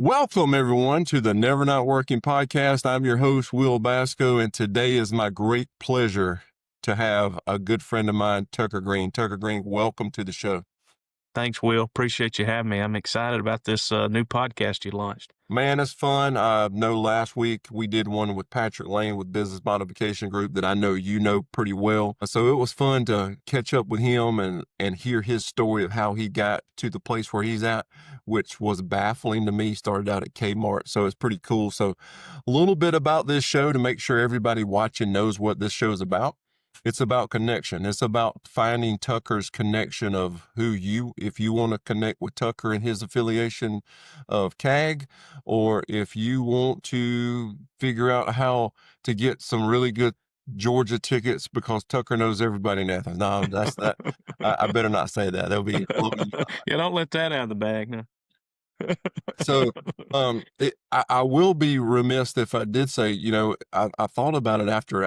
Welcome, everyone, to the Never Not Working podcast. I'm your host, Will Basko, and today is my great pleasure to have a good friend of mine, Tucker Green. Tucker Green, welcome to the show. Thanks, Will. Appreciate you having me. I'm excited about this new podcast you launched. Man, it's fun. I know last week we did one with Patrick Lane with Business Modification Group that I know you know pretty well. So it was fun to catch up with him and hear his story of how he got to the place where he's at, which was baffling to me. He started out at Kmart, so it's pretty cool. So a little bit about this show to make sure everybody watching knows what this show is about. It's about connection. It's about finding Tucker's connection of if you want to connect with Tucker and his affiliation of CAG, or if you want to figure out how to get some really good Georgia tickets because Tucker knows everybody in Athens. No, that's that. I better not say that. There'll be. Yeah, don't let that out of the bag. No. So, I will be remiss if I did say, I thought about it after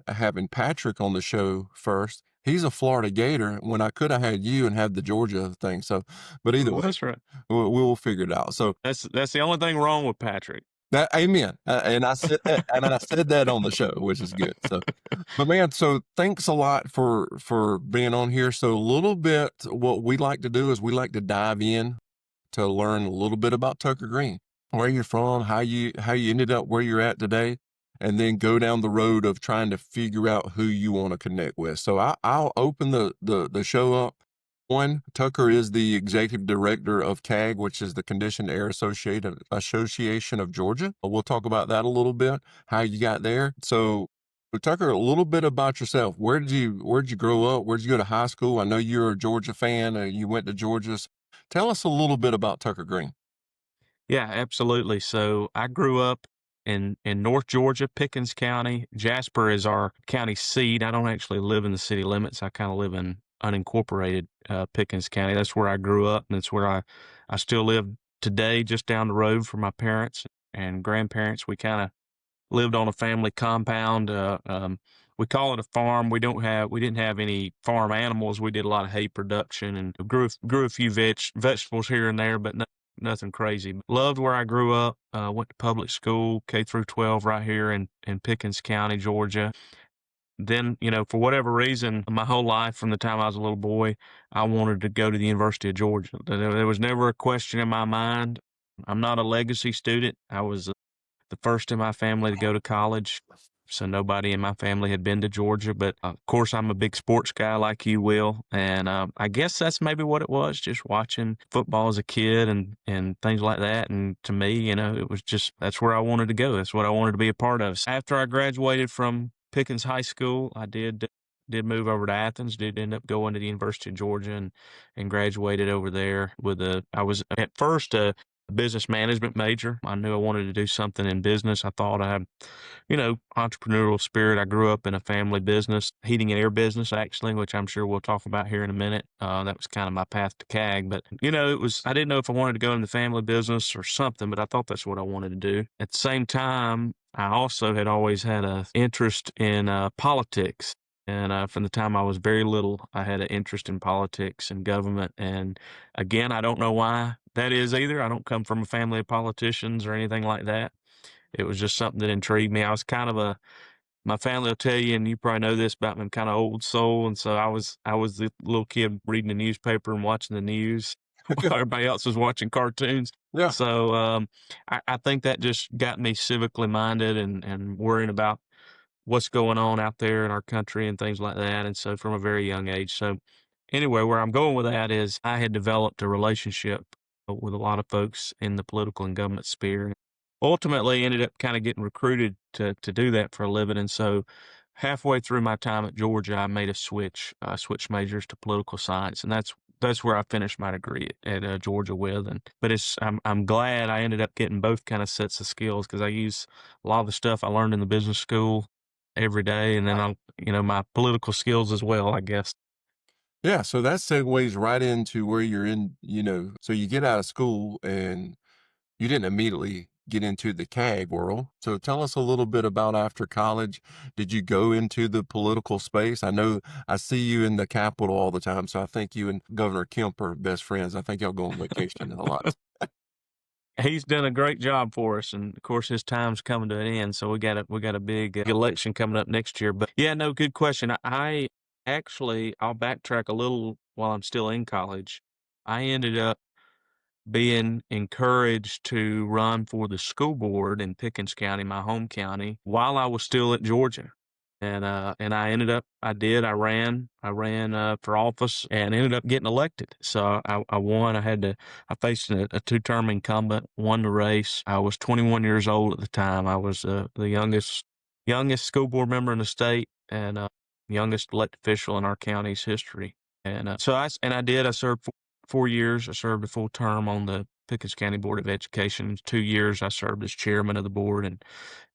having Patrick on the show first. He's a Florida Gator when I could have had you and had the Georgia thing. So, but either way, that's right. We'll figure it out. So that's the only thing wrong with Patrick. Amen. And I said that, on the show, which is good. So, but man, so thanks a lot for being on here. So a little bit, what we like to do is we like to dive in to learn a little bit about Tucker Green, where you're from, how you ended up where you're at today, and then go down the road of trying to figure out who you want to connect with. So I'll open the show up. One, Tucker is the Executive Director of CAG, which is the Conditioned Air Association of Georgia. We'll talk about that a little bit, how you got there. So Tucker, a little bit about yourself. Where'd you grow up? Where'd you go to high school? I know you're a Georgia fan. You went to Georgia. Tell us a little bit about Tucker Green. Yeah, absolutely. So I grew up in North Georgia, Pickens County. Jasper is our county seat. I don't actually live in the city limits. I kind of live in unincorporated Pickens County. That's where I grew up, and it's where I still live today, just down the road from my parents and grandparents. We kind of lived on a family compound. We call it a farm. We didn't have any farm animals. We did a lot of hay production and grew a few vegetables here and there, but nothing crazy. Loved where I grew up. Went to public school, K through 12, right here in Pickens County, Georgia. Then, for whatever reason, my whole life from the time I was a little boy, I wanted to go to the University of Georgia. There was never a question in my mind. I'm not a legacy student. I was the first in my family to go to college. So nobody in my family had been to Georgia, but of course I'm a big sports guy like you, Will. And I guess that's maybe what it was, just watching football as a kid and things like that. And to me, it was just, that's where I wanted to go. That's what I wanted to be a part of. So after I graduated from Pickens High School, I did move over to Athens, did end up going to the University of Georgia and graduated over there I was at first a business management major. I knew I wanted to do something in business. I thought I had, entrepreneurial spirit. I grew up in a family business, heating and air business, actually, which I'm sure we'll talk about here in a minute. That was kind of my path to CAG. But, I didn't know if I wanted to go in the family business or something, but I thought that's what I wanted to do. At the same time, I also had always had an interest in politics. And from the time I was very little, I had an interest in politics and government. And again, I don't know why that is either. I don't come from a family of politicians or anything like that. It was just something that intrigued me. I was kind of my family will tell you, and you probably know this about me, I'm kind of old soul. And so I was the little kid reading the newspaper and watching the news while everybody else was watching cartoons. Yeah. So I think that just got me civically minded and worrying about what's going on out there in our country and things like that. And so from a very young age. So anyway, where I'm going with that is I had developed a relationship with a lot of folks in the political and government sphere. Ultimately ended up kind of getting recruited to do that for a living. And so halfway through my time at Georgia, I made a switch majors to political science. And that's where I finished my degree at Georgia with. But I'm glad I ended up getting both kind of sets of skills because I use a lot of the stuff I learned in the business school every day. And then my political skills as well, I guess. Yeah. So that segues right into where you're in, so you get out of school and you didn't immediately get into the CAG world. So tell us a little bit about after college. Did you go into the political space? I know I see you in the Capitol all the time. So I think you and Governor Kemp are best friends. I think y'all go on vacation a lot. he's done a great job for us, and of course his time's coming to an end. So we got a big election coming up next year. But yeah, no, good question. I actually I'll backtrack a little while I'm still in college. I ended up being encouraged to run for the school board in Pickens County, my home county, while I was still at Georgia. And I ended up, I ran for office and ended up getting elected. So I won. I faced a two-term incumbent, won the race. I was 21 years old at the time. I was the youngest school board member in the state and youngest elected official in our county's history. And I served 4 years. I served a full term on the Pickens County Board of Education. 2 years I served as chairman of the board,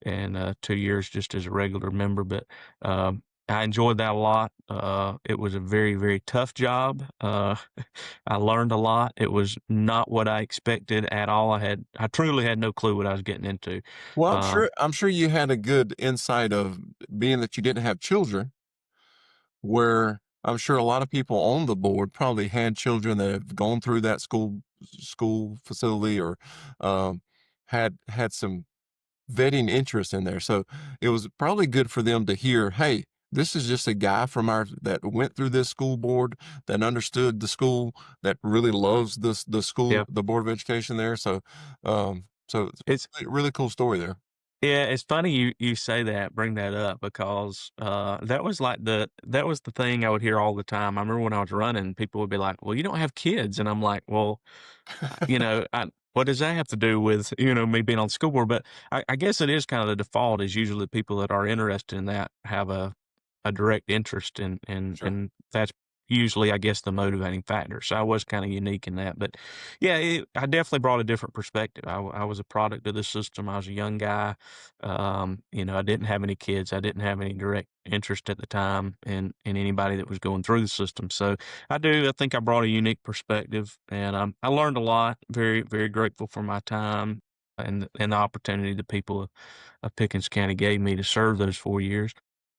and 2 years just as a regular member. But I enjoyed that a lot. It was a very, very tough job. I learned a lot. It was not what I expected at all. I truly had no clue what I was getting into. Well, Um, I'm sure you had a good insight of being that you didn't have children, where I'm sure a lot of people on the board probably had children that have gone through that school facility or had some vetting interest in there. So it was probably good for them to hear, hey, this is just a guy from our that went through this school board, that understood the school, that really loves the school, yeah, the Board of Education there. So it's it's a really cool story there. Yeah, it's funny you say that, bring that up because that was the thing I would hear all the time. I remember when I was running, people would be like, "Well, you don't have kids," and I'm like, "Well, what does that have to do with me being on the school board?" But I guess it is kind of the default is usually people that are interested in that have a direct interest in, and Sure. and that's usually, I guess, the motivating factor. So I was kind of unique in that, but yeah, I definitely brought a different perspective. I was a product of the system. I was a young guy. I didn't have any kids. I didn't have any direct interest at the time in anybody that was going through the system. So I think I brought a unique perspective, and I learned a lot. Very, very grateful for my time and the opportunity the people of Pickens County gave me to serve those 4 years.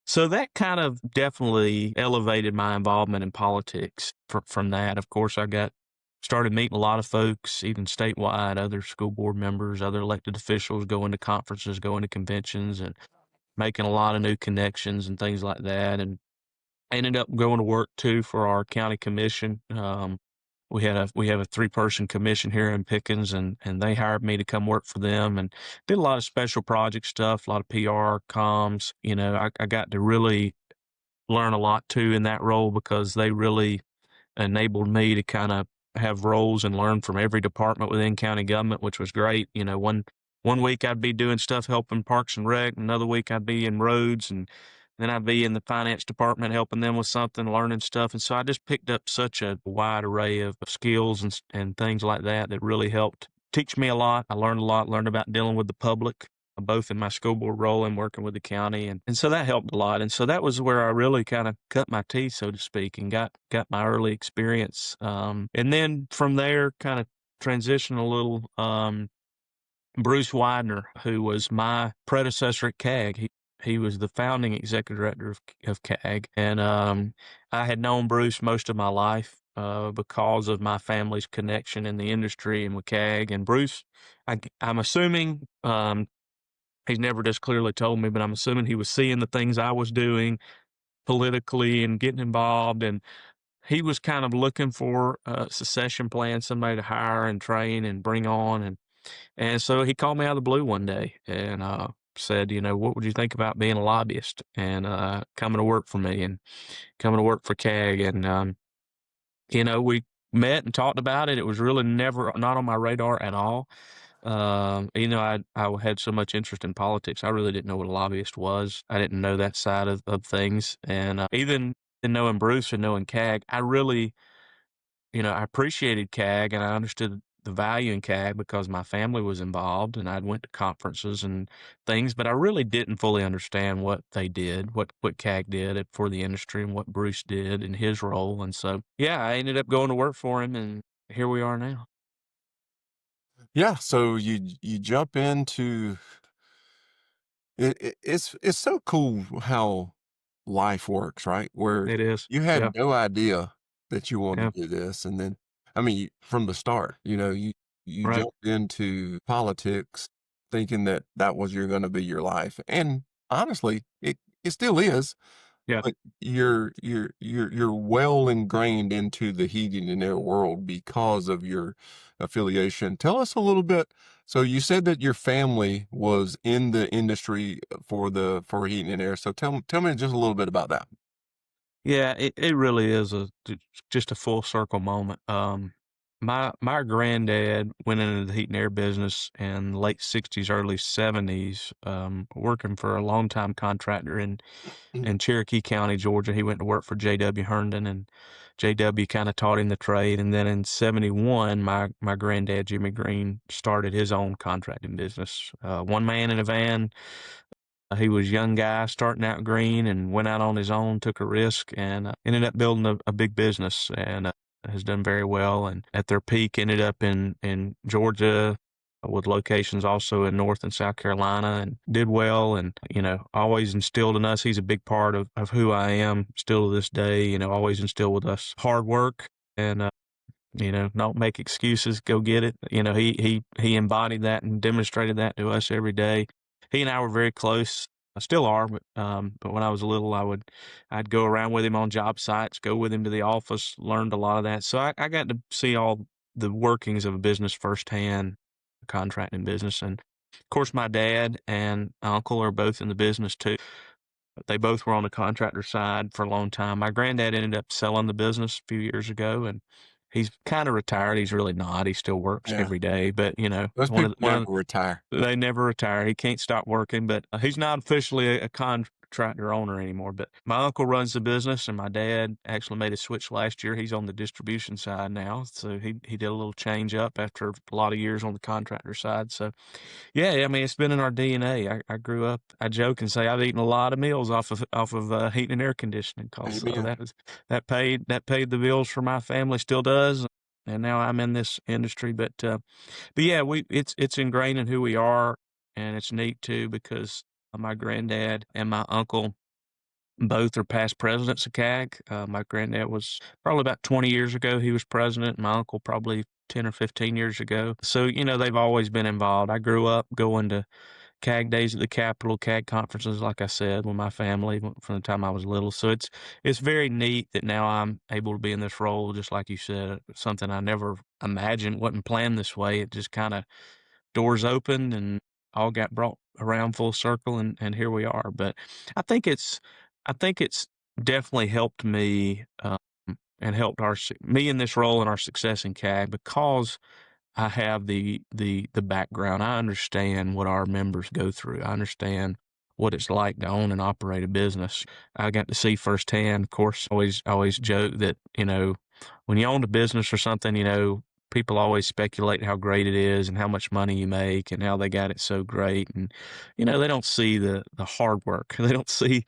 So that kind of definitely elevated my involvement in politics. From that, of course, I got started meeting a lot of folks, even statewide, other school board members, other elected officials, going to conferences, going to conventions, and making a lot of new connections and things like that. And I ended up going to work too for our county commission. We have a 3-person commission here in Pickens, and they hired me to come work for them, and did a lot of special project stuff, a lot of PR, comms. I got to really learn a lot too in that role because they really enabled me to kind of have roles and learn from every department within county government, which was great. One week I'd be doing stuff helping Parks and Rec, another week I'd be in roads, and then I'd be in the finance department helping them with something, learning stuff. And so I just picked up such a wide array of skills and things like that that really helped teach me a lot. I learned a lot, learned about dealing with the public, both in my school board role and working with the county. And so that helped a lot. And so that was where I really kind of cut my teeth, so to speak, and got my early experience. And then from there, kind of transition a little. Bruce Widener, who was my predecessor at CAG, he was the founding executive director of CAG. And I had known Bruce most of my life because of my family's connection in the industry and with CAG. And Bruce, I'm assuming, he's never just clearly told me, but I'm assuming he was seeing the things I was doing politically and getting involved. And he was kind of looking for a succession plan, somebody to hire and train and bring on. And so he called me out of the blue one day and said, what would you think about being a lobbyist and coming to work for me and coming to work for CAG? And, we met and talked about it. It was really never not on my radar at all. I had so much interest in politics. I really didn't know what a lobbyist was. I didn't know that side of things. And even in knowing Bruce and knowing CAG, I appreciated CAG and I understood the value in CAG because my family was involved and I'd went to conferences and things, but I really didn't fully understand what they did, what CAG did for the industry and what Bruce did in his role. And so, yeah, I ended up going to work for him and here we are now. Yeah. So you jump into it's so cool how life works, right? Where It is. you Yeah. had no idea that you wanted Yeah. to do this, and then I mean from the start, you Right. jumped into politics thinking that that was going to be your life. And honestly, it still is, Yeah. but you're well ingrained into the heating and air world because of your affiliation. Tell us a little bit. So you said that your family was in the industry for heating and air. So tell me just a little bit about that. Yeah, it really is just a full circle moment. My granddad went into the heat and air business in late '60s, early '70s, working for a longtime contractor in Cherokee County, Georgia. He went to work for J.W. Herndon, and J.W. kind of taught him the trade. And then in '71, my granddad Jimmy Green started his own contracting business. One man in a van. He was a young guy starting out green and went out on his own, took a risk, and ended up building a big business and has done very well. And at their peak, ended up in Georgia with locations also in North and South Carolina and did well. And, always instilled in us, he's a big part of who I am still to this day, always instilled with us hard work and, don't make excuses, go get it. He embodied that and demonstrated that to us every day. He and I were very close. I still are, but when I was little, I'd go around with him on job sites, go with him to the office, learned a lot of that. So I got to see all the workings of a business firsthand, contracting business. And of course, my dad and uncle are both in the business too. They both were on the contractor side for a long time. My granddad ended up selling the business a few years ago, and he's kind of retired. He's really not. He still works Yeah. every day, but Those people never retire. they never retire. He can't stop working, but he's not officially a contractor owner anymore. But my uncle runs the business, and my dad actually made a switch last year. He's on the distribution side now, so he did a little change up after a lot of years on the contractor side. So yeah, I mean, it's been in our DNA. I grew up. I joke and say I've eaten a lot of meals off of heating and air conditioning because Amen. that paid the bills for my family, still does, and now I'm in this industry. But yeah, it's ingrained in who we are, and it's neat too because my granddad and my uncle both are past presidents of CAG. My granddad was probably about 20 years ago. He was president. My uncle probably 10 or 15 years ago. So, they've always been involved. I grew up going to CAG days at the Capitol, CAG conferences, like I said, with my family from the time I was little. So it's very neat that now I'm able to be in this role, just like you said, something I never imagined, wasn't planned this way. It just kind of doors opened and all got brought around full circle and here we are. But I think it's I think it's definitely helped me and helped me in this role and our success in CAG because I have the background. I understand what our members go through. I understand what it's like to own and operate a business. I got to see firsthand. Of course, always joke that when you own a business or something, people always speculate how great it is and how much money you make and how they got it so great. And they don't see the hard work. They don't see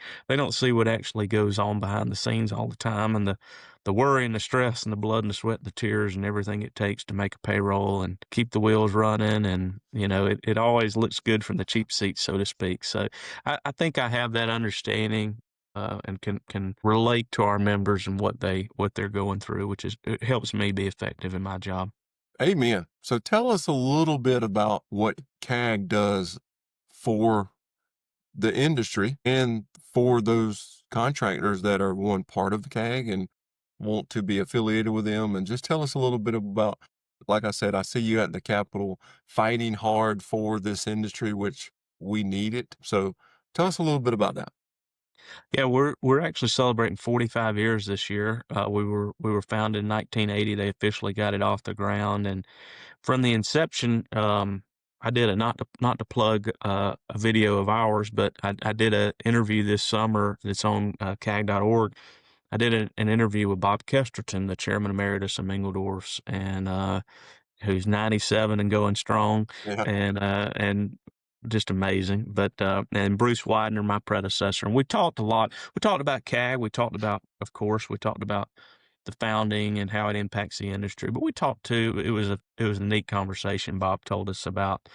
what actually goes on behind the scenes all the time and the worry and the stress and the blood and the sweat and the tears and everything it takes to make a payroll and keep the wheels running. And, it always looks good from the cheap seats, so to speak. So I think I have that understanding and can relate to our members and what they're going through, it helps me be effective in my job. Amen. So tell us a little bit about what CAG does for the industry and for those contractors that are one part of the CAG and want to be affiliated with them. And just tell us a little bit about, like I said, I see you at the Capitol fighting hard for this industry, which we need it. So tell us a little bit about that. Yeah, we're actually celebrating 45 years this year. We were founded in 1980. They officially got it off the ground, and from the inception, I did not to plug a video of ours, but I did a interview this summer that's on CAG.org. I did an interview with Bob Kesterton, the chairman emeritus of Mingledorff's, and who's 97 and going strong, Yeah. and just amazing. But and Bruce Widener, my predecessor, and we talked a lot. We talked about CAG. Of course, we talked about the founding and how it impacts the industry. But we talked too. It was a neat conversation. Bob told us about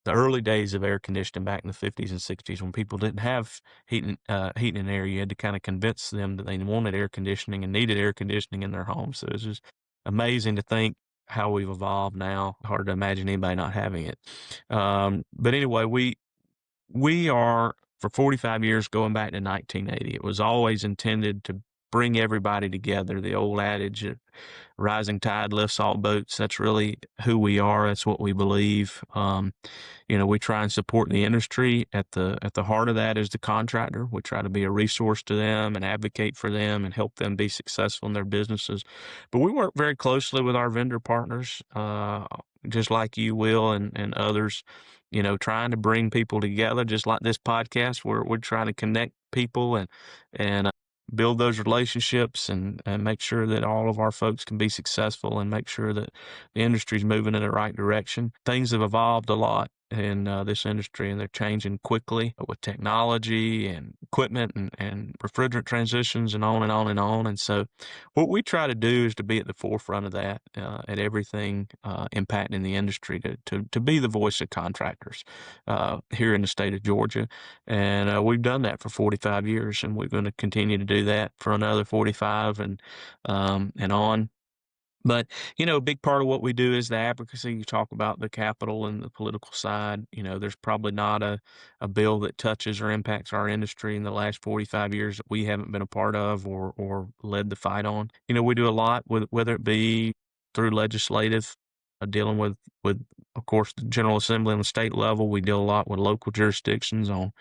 the early days of air conditioning back in the 50s and 60s when people didn't have heating and air. You had to kind of convince them that they wanted air conditioning and needed air conditioning in their homes. So it was just amazing to think how we've evolved now. Hard to imagine anybody not having it. But anyway, we are for 45 years going back to 1980. It was always intended to bring everybody together. The old adage, rising tide lifts all boats. That's really who we are. That's what we believe. We try and support the industry. At the heart of that is the contractor. We try to be a resource to them and advocate for them and help them be successful in their businesses. But we work very closely with our vendor partners, just like you will and others. Trying to bring people together, just like this podcast. We're trying to connect people and build those relationships and make sure that all of our folks can be successful and make sure that the industry is moving in the right direction. Things have evolved a lot in this industry, and they're changing quickly with technology and equipment and refrigerant transitions and on and on and on. And so what we try to do is to be at the forefront of that at everything impacting the industry, to be the voice of contractors here in the state of Georgia. And we've done that for 45 years, and we're going to continue to do that for another 45 and on. But, a big part of what we do is the advocacy. You talk about the capital and the political side. There's probably not a bill that touches or impacts our industry in the last 45 years that we haven't been a part of or led the fight on. We do a lot with, whether it be through legislative, dealing with, of course, the General Assembly on the state level. We deal a lot with local jurisdictions on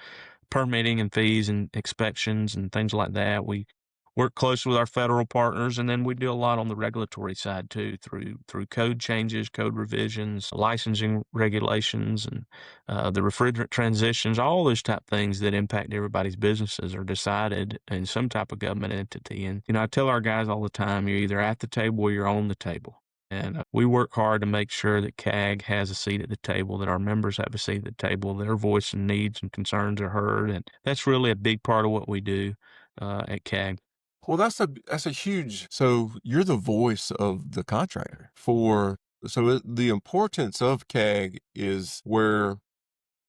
permitting and fees and inspections and things like that. We work closely with our federal partners, and then we do a lot on the regulatory side too, through code changes, code revisions, licensing regulations, and the refrigerant transitions. All those type things that impact everybody's businesses are decided in some type of government entity. And I tell our guys all the time, you're either at the table or you're on the table. And we work hard to make sure that CAG has a seat at the table, that our members have a seat at the table, their voice and needs and concerns are heard. And that's really a big part of what we do at CAG. Well, that's a huge. So you're the voice of the contractor for. The importance of CAG is where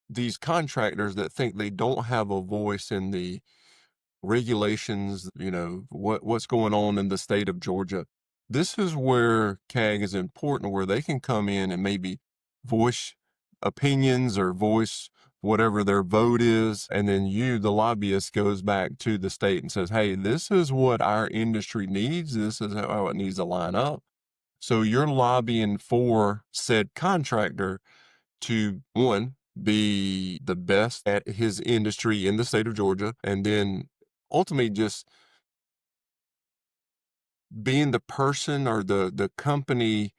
these contractors that think they don't have a voice in the regulations, what's going on in the state of Georgia. This is where CAG is important, where they can come in and maybe voice opinions or voice whatever their vote is. And then the lobbyist, goes back to the state and says, hey, this is what our industry needs. This is how it needs to line up. So you're lobbying for said contractor to, one, be the best at his industry in the state of Georgia, and then ultimately just being the person or the company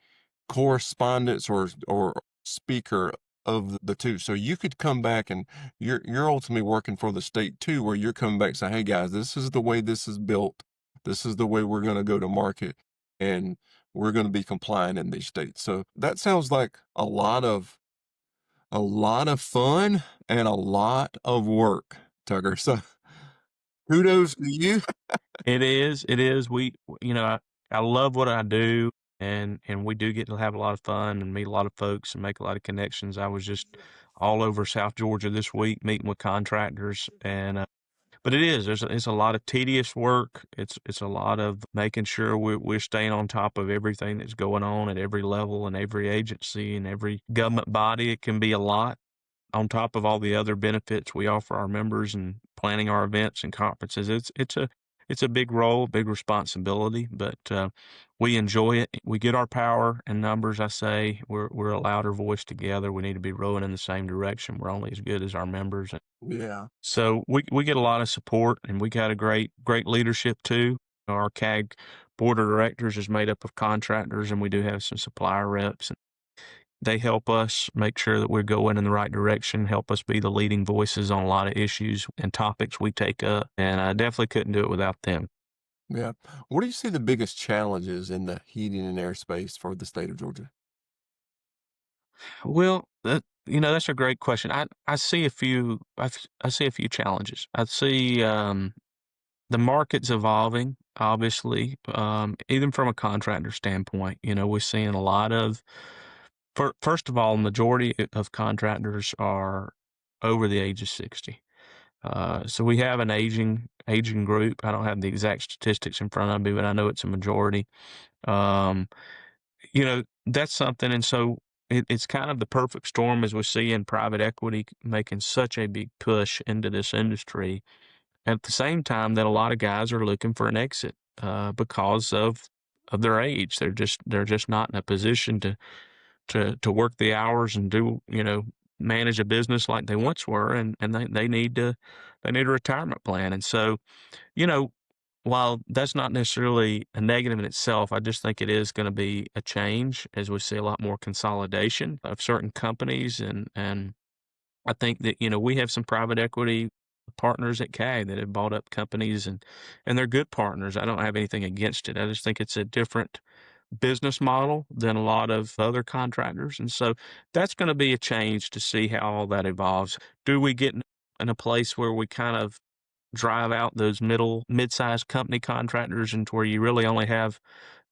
correspondence or speaker of the two. So you could come back and you're ultimately working for the state too, where you're coming back and say, hey guys, this is the way this is built. This is the way we're going to go to market, and we're going to be compliant in these states. So that sounds like a lot of fun and a lot of work, Tucker. So kudos to you. It is. It is. I love what I do, and we do get to have a lot of fun and meet a lot of folks and make a lot of connections. I was just all over South Georgia this week meeting with contractors, and but it's a lot of tedious work. It's a lot of making sure we're staying on top of everything that's going on at every level and every agency and every government body. It can be a lot, on top of all the other benefits we offer our members and planning our events and conferences. It's a big role, big responsibility, but we enjoy it. We get our power and numbers. I say we're a louder voice together. We need to be rowing in the same direction. We're only as good as our members. Yeah. So we get a lot of support, and we got a great leadership too. Our CAG board of directors is made up of contractors, and we do have some supplier reps. They help us make sure that we're going in the right direction, help us be the leading voices on a lot of issues and topics we take up. And I definitely couldn't do it without them. Yeah. What do you see the biggest challenges in the heating and air space for the state of Georgia? Well, that's a great question. I see a few, I see a few challenges. I see, the market's evolving, obviously, even from a contractor standpoint. We're seeing a lot of, first of all, majority of contractors are over the age of 60. So we have an aging group. I don't have the exact statistics in front of me, but I know it's a majority. Um, That's something. And so it's kind of the perfect storm as we see in private equity making such a big push into this industry at the same time that a lot of guys are looking for an exit because of their age. They're just not in a position to work the hours and do manage a business like they once were, and they need a retirement plan. And so you know while that's not necessarily a negative in itself, I just think it is going to be a change as we see a lot more consolidation of certain companies. And I think that, we have some private equity partners at CAG that have bought up companies, and they're good partners. I don't have anything against it. I just think it's a different business model than a lot of other contractors. And so that's going to be a change to see how all that evolves. Do we get in a place where we kind of drive out those mid-sized company contractors into where you really only have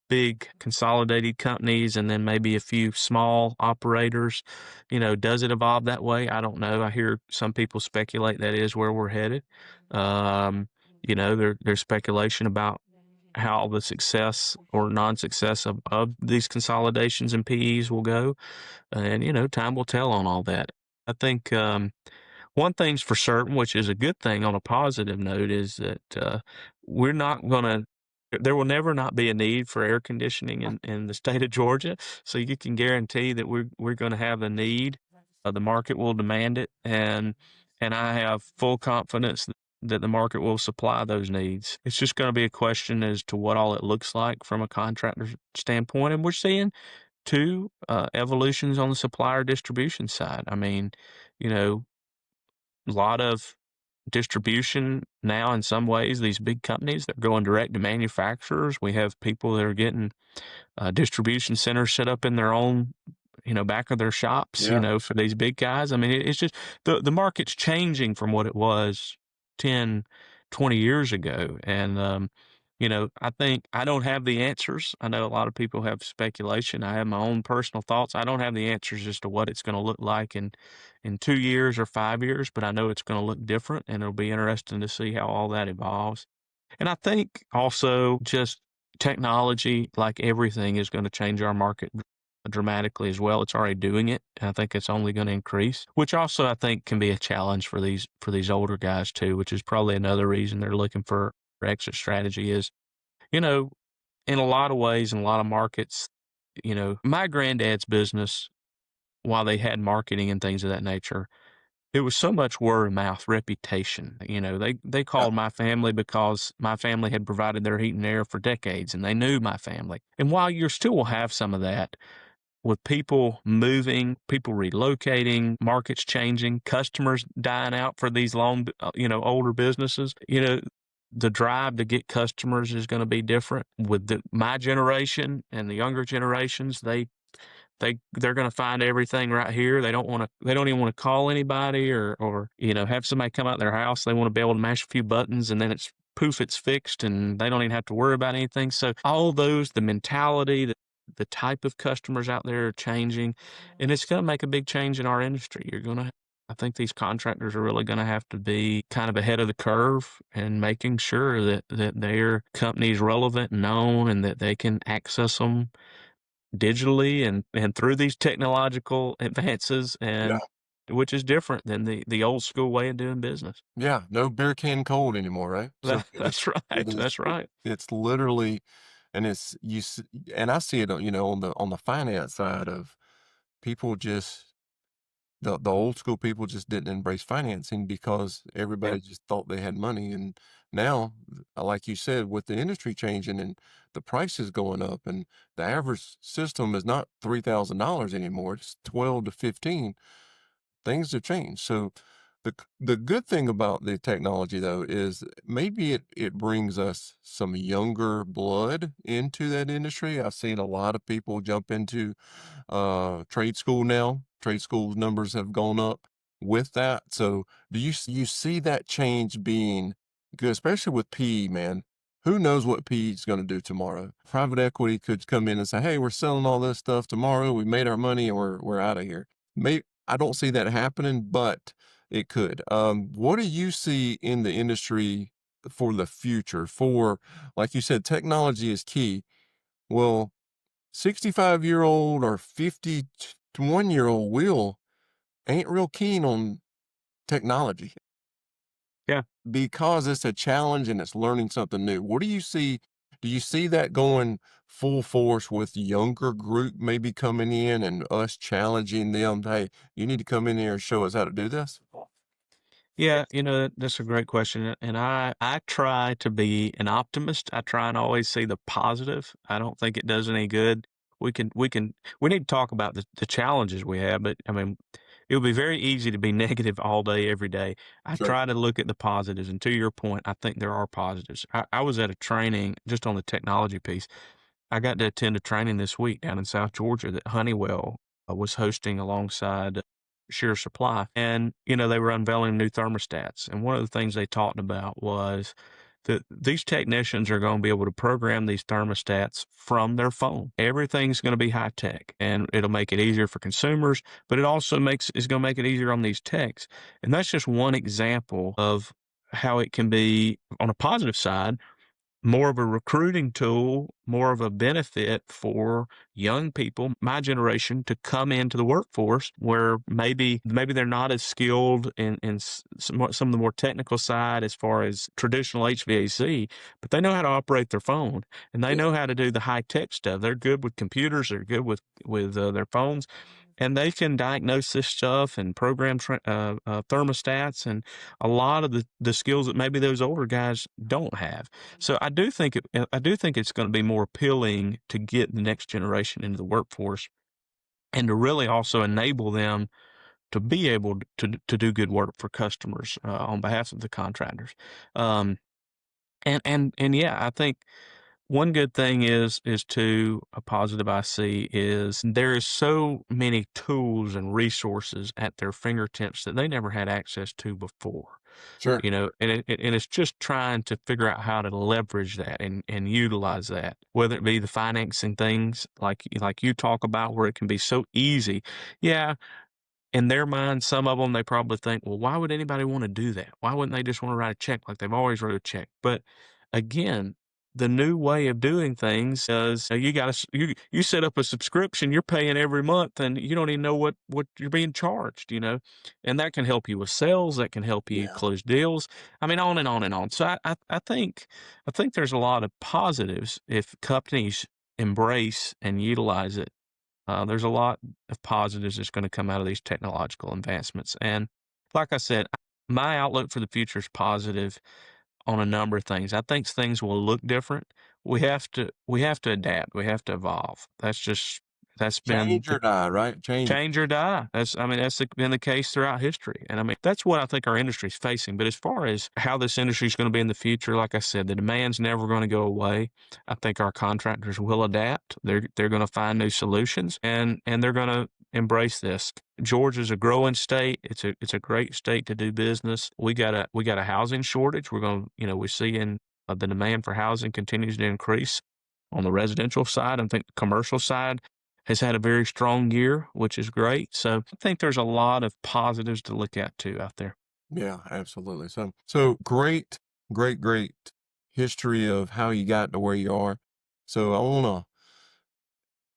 big consolidated companies and then maybe a few small operators? Does it evolve that way? I don't know. I hear some people speculate that is where we're headed. There's speculation about how the success or non-success of these consolidations and PEs will go. And, time will tell on all that. I think, one thing's for certain, which is a good thing on a positive note, is that we're not going to, there will never not be a need for air conditioning in the state of Georgia. So you can guarantee that we're going to have a need. The market will demand it, and I have full confidence that the market will supply those needs. It's just going to be a question as to what all it looks like from a contractor standpoint, and we're seeing two evolutions on the supplier distribution side. I mean, you know, a lot of distribution now in some ways, these big companies that are going direct to manufacturers. We have people that are getting distribution centers set up in their own, back of their shops, Yeah. for these big guys. I mean, it's just the market's changing from what it was 10, 20 years ago. And, I think I don't have the answers. I know a lot of people have speculation. I have my own personal thoughts. I don't have the answers as to what it's going to look like in 2 years or 5 years, but I know it's going to look different, and it'll be interesting to see how all that evolves. And I think also just technology, like everything, is going to change our market dramatically as well. It's already doing it, and I think it's only going to increase, which also I think can be a challenge for these older guys too, which is probably another reason they're looking for exit strategy is, you know, in a lot of ways, in a lot of markets, my granddad's business, while they had marketing and things of that nature, it was so much word of mouth, reputation. They Yeah. called my family because my family had provided their heat and air for decades, and they knew my family. And while you still will have some of that with people moving, people relocating, markets changing, customers dying out for these older businesses, the drive to get customers is going to be different with my generation and the younger generations. They're going to find everything right here. They don't even want to call anybody or have somebody come out their house. They want to be able to mash a few buttons and then it's fixed, and they don't even have to worry about anything. So all those, the mentality, the type of customers out there are changing, and it's going to make a big change in our industry. I think these contractors are really going to have to be kind of ahead of the curve and making sure that their company is relevant and known, and that they can access them digitally and through these technological advances, Yeah. and which is different than the old school way of doing business. Yeah. No beer can cold anymore, right? So That's right. it is, That's right. it's literally, and and I see it, on the finance side of people just, the old school people just didn't embrace financing because Yeah. everybody just thought they had money. And now, like you said, with the industry changing and the prices going up, and the average system is not $3,000 anymore, it's 12 to 15. Things have changed. So the good thing about the technology though is maybe it brings us some younger blood into that industry. I've seen a lot of people jump into trade school now. Trade school numbers have gone up with that. So you see that change being good, especially with PE, man? Who knows what PE is going to do tomorrow? Private equity could come in and say, "Hey, we're selling all this stuff tomorrow. We made our money and we're out of here." Maybe I don't see that happening, but it could. What do you see in the industry for the future? For, like you said, technology is key. Well, 65-year-old or 51-year-old Will ain't real keen on technology. Yeah. Because it's a challenge and it's learning something new. What do you see? Do you see that going full force with younger group maybe coming in and us challenging them? Hey, you need to come in here and show us how to do this. Yeah, that's a great question. And I try to be an optimist. I try and always see the positive. I don't think it does any good. We need to talk about the challenges we have, but I mean, it would be very easy to be negative all day, every day. I Sure. try to look at the positives. And to your point, I think there are positives. I was at a training just on the technology piece. I got to attend a training this week down in South Georgia that Honeywell was hosting alongside Sheer Supply. And, they were unveiling new thermostats. And one of the things they talked about was that these technicians are going to be able to program these thermostats from their phone. Everything's going to be high tech and it'll make it easier for consumers, but it also is going to make it easier on these techs. And that's just one example of how it can be on a positive side more of a recruiting tool, more of a benefit for young people, my generation, to come into the workforce where maybe they're not as skilled in some of the more technical side as far as traditional HVAC, but they know how to operate their phone and they Yeah. know how to do the high tech stuff. They're good with computers. They're good with their phones. And they can diagnose this stuff and program thermostats and a lot of the skills that maybe those older guys don't have. So I do think it's going to be more appealing to get the next generation into the workforce and to really also enable them to be able to do good work for customers on behalf of the contractors. And yeah, I think one good thing is to a positive I see is there is so many tools and resources at their fingertips that they never had access to before. Sure. And it's just trying to figure out how to leverage that and utilize that, whether it be the financing things like you talk about where it can be so easy. Yeah, in their mind, some of them, they probably think, well, why would anybody want to do that? Why wouldn't they just want to write a check like they've always wrote a check? But again, the new way of doing things is you set up a subscription, you're paying every month and you don't even know what you're being charged, and that can help you with sales. That can help you Yeah. close deals. I mean, on and on and on. So I think there's a lot of positives if companies embrace and utilize it. There's a lot of positives that's going to come out of these technological advancements. And like I said, my outlook for the future is positive on a number of things. I think things will look different. We have to adapt. We have to evolve. That's been Change the or die, right? Change. change or die. That's been the case throughout history. And I mean, that's what I think our industry is facing. But as far as how this industry is going to be in the future, like I said, the demand's never going to go away. I think our contractors will adapt. They're going to find new solutions and they're going to embrace this. Georgia's a growing state. It's a great state to do business. We got a housing shortage. We're seeing the demand for housing continues to increase on the residential side. I think the commercial side has had a very strong year, which is great. So I think there's a lot of positives to look at too out there. Yeah, absolutely. So great, great, great history of how you got to where you are. So I wanna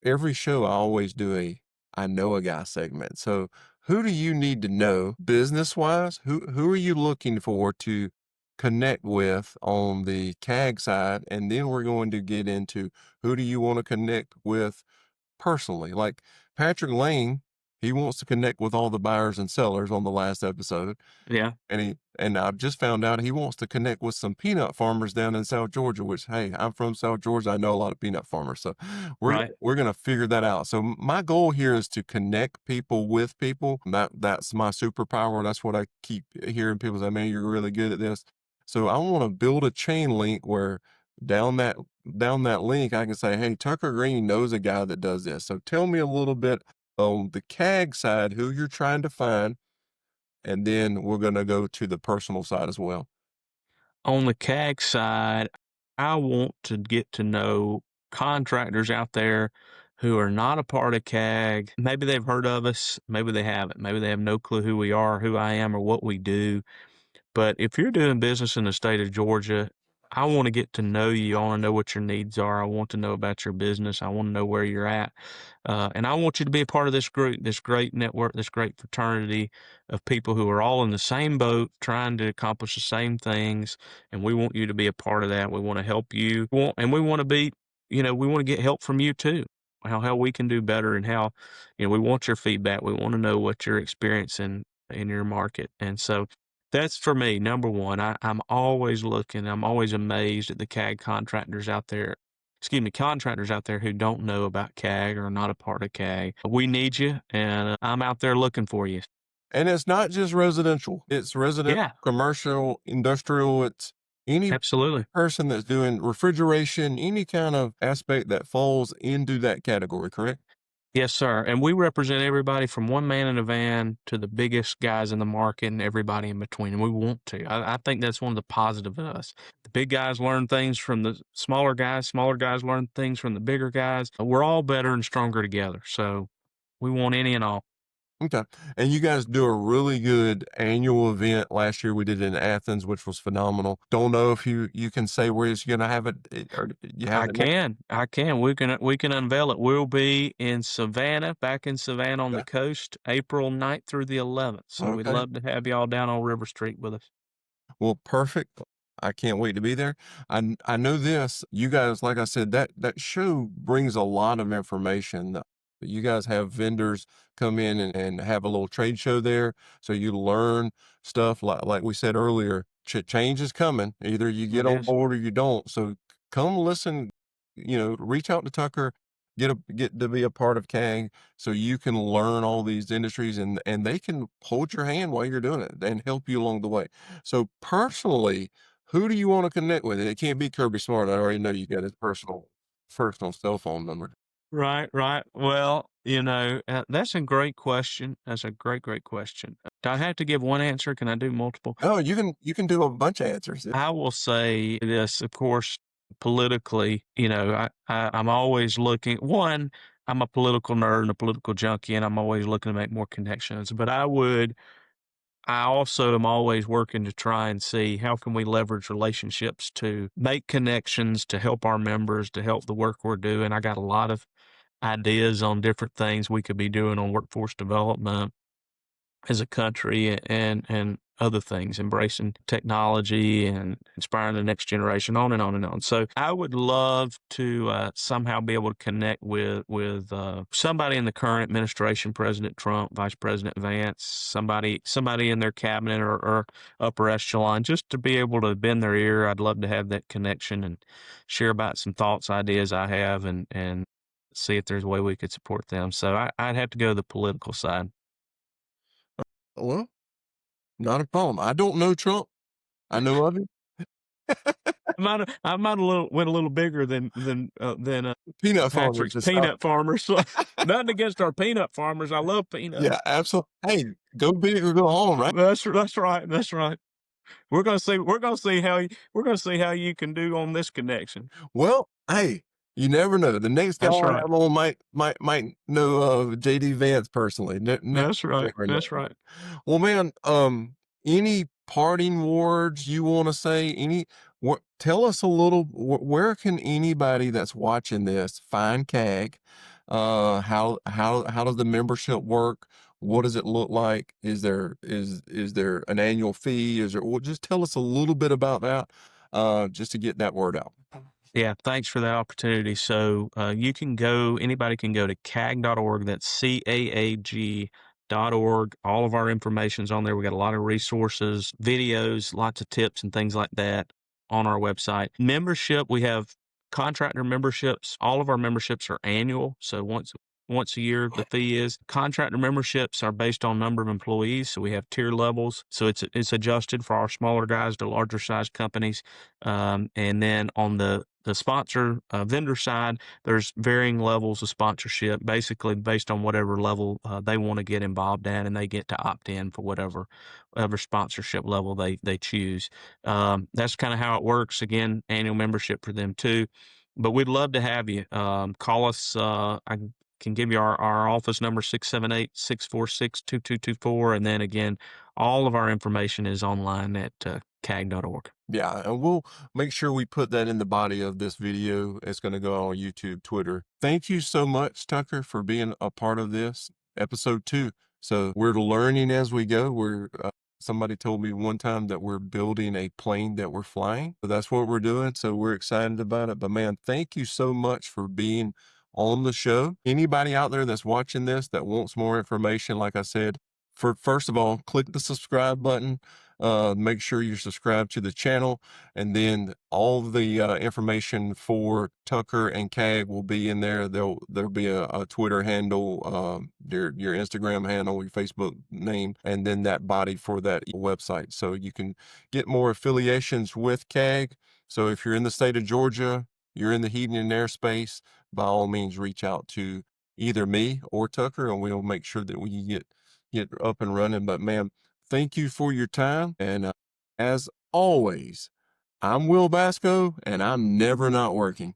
every show I always do a I know a guy segment. So who do you need to know business wise? Who are you looking for to connect with on the CAG side? And then we're going to get into who do you want to connect with personally? Like Patrick Lane, he wants to connect with all the buyers and sellers on the last episode. Yeah, And I've just found out he wants to connect with some peanut farmers down in South Georgia, which hey, I'm from South Georgia. I know a lot of peanut farmers. So we're right. we're gonna figure that out. So my goal here is to connect people with people. That's my superpower. That's what I keep hearing people say, man, you're really good at this. So I want to build a chain link where down that down that link I can say, hey, Tucker Green knows a guy that does this. So tell me a little bit on the CAG side, who you're trying to find and then we're going to go to the personal side as well. On the CAG side, I want to get to know contractors out there who are not a part of CAG. Maybe they've heard of us, maybe they haven't. Maybe they have no clue who we are, who I am, or what we do. But if you're doing business in the state of Georgia, I want to get to know you. I want to know what your needs are. I want to know about your business. I want to know where you're at. And I want you to be a part of this group, this great network, this great fraternity of people who are all in the same boat, trying to accomplish the same things. And we want you to be a part of that. We want to help you. And we want to be, we want to get help from you too. How we can do better, and how, we want your feedback. We want to know what you're experiencing in your market. And so that's for me, number one. I'm always looking, I'm always amazed at the CAG contractors out there who don't know about CAG or are not a part of CAG. We need you, and I'm out there looking for you. And it's not just residential. It's residential, Yeah, commercial, industrial. It's any absolutely. person that's doing refrigeration, any kind of aspect that falls into that category, correct? Yes, sir. And we represent everybody from one man in a van to the biggest guys in the market and everybody in between. And we want to. I think that's one of the positive of us. The big guys learn things from the smaller guys learn things from the bigger guys. We're all better and stronger together. So we want any and all. Okay. And you guys do a really good annual event. Last year we did it in Athens, which was phenomenal. Don't know if you can say where it's going to have it, or you have I it now. can. I can. We can unveil it. We'll be in Savannah, back in Savannah on the Okay. coast, April 9th through the 11th. So we'd Okay. love to have y'all down on River Street with us. Well, perfect. I can't wait to be there. I know this. You guys, like I said, that show brings a lot of information. You guys have vendors come in and have a little trade show there, so you learn stuff. Like we said earlier, change is coming. Either you get It on is. board or you don't. So come listen. Reach out to Tucker. Get to be a part of CAG, so you can learn all these industries, and they can hold your hand while you're doing it and help you along the way. So personally, who do you want to connect with? It can't be Kirby Smart. I already know you got his personal cell phone number. Right, right. Well, that's a great question. That's a great, great question. Do I have to give one answer? Can I do multiple? Oh, you can do a bunch of answers. I will say this, of course, politically, I'm always looking. One, I'm a political nerd and a political junkie, and I'm always looking to make more connections. But I also am always working to try and see how can we leverage relationships to make connections, to help our members, to help the work we're doing. I got a lot of ideas on different things we could be doing on workforce development as a country, and other things, embracing technology and inspiring the next generation, on and on and on. So I would love to somehow be able to connect with somebody in the current administration, President Trump, Vice President Vance, somebody in their cabinet, or upper echelon, just to be able to bend their ear. I'd love to have that connection and share about some thoughts, ideas I have, and see if there's a way we could support them. So I'd have to go the political side. Well, not a problem. I don't know Trump. I know of him. I might have went a little bigger than Peanut farmers Patrick's and stuff. peanut farmers. So nothing against our peanut farmers. I love Yeah, peanuts. absolutely. Hey, go big or go home, right? That's right. That's right. We're gonna see how you can do on this connection. Well, hey, you never know. The next guy That's I right. have on might know JD Vance personally. That's right. Never know. That's right. Well, man, any parting words you want to say? What? Tell us a little. Where can anybody that's watching this find CAG? How does the membership work? What does it look like? Is there an annual fee? Well, just tell us a little bit about that, just to get that word out. Yeah, thanks for the opportunity. So anybody can go to CAAG.org. That's CAAG.org. All of our information's on there. We got a lot of resources, videos, lots of tips and things like that on our website. Membership, we have contractor memberships. All of our memberships are annual. So once a year, the fee is. Contractor memberships are based on number of employees. So we have tier levels. So it's adjusted for our smaller guys to larger size companies. And then on the sponsor vendor side, there's varying levels of sponsorship, basically based on whatever level they want to get involved in, and they get to opt in for whatever sponsorship level they choose. That's kind of how it works. Again, annual membership for them too. But we'd love to have you. Call us. I can give you our office number, 678-646-2224. And then again, all of our information is online at CAG.org. Yeah, and we'll make sure we put that in the body of this video. It's going to go on YouTube, Twitter. Thank you so much, Tucker, for being a part of this episode 2. So we're learning as we go. Somebody told me one time that we're building a plane that we're flying. So that's what we're doing. So we're excited about it. But man, thank you so much for being on the show. Anybody out there that's watching this that wants more information, like I said, first of all, click the subscribe button. Make sure you're subscribed to the channel, and then all the information for Tucker and CAG will be in there. There'll be a Twitter handle, your Instagram handle, your Facebook name, and then that body for that website. So you can get more affiliations with CAG. So if you're in the state of Georgia, you're in the heating and air space, by all means reach out to either me or Tucker, and we'll make sure that we get up and running. But man, thank you for your time. And as always, I'm Will Basko, and I'm never not working.